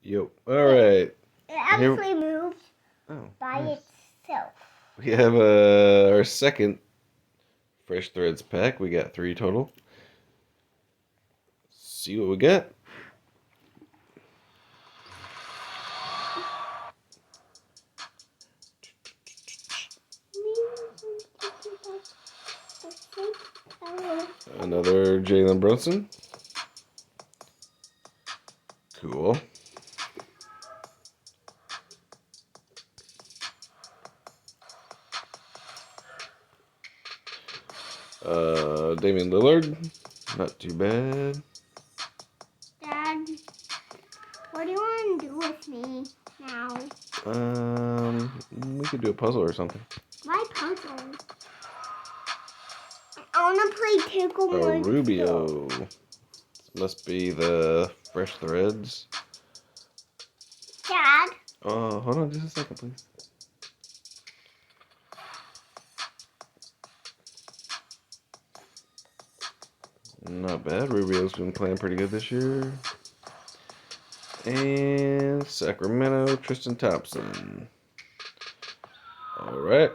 Yo. Alright. It actually moved by nice. itself. We have our second Fresh Threads pack. We got 3 total. See what we got. Another Jalen Brunson. Cool. Damian Lillard. Not too bad. Dad, what do you want to do with me now? We could do a puzzle or something. Why puzzle? I want to play Tickle Monster. Rubio. This must be the Fresh Threads. Dad? Hold on just a second, please. Not bad. Rubio's been playing pretty good this year. And Sacramento, Tristan Thompson. All right.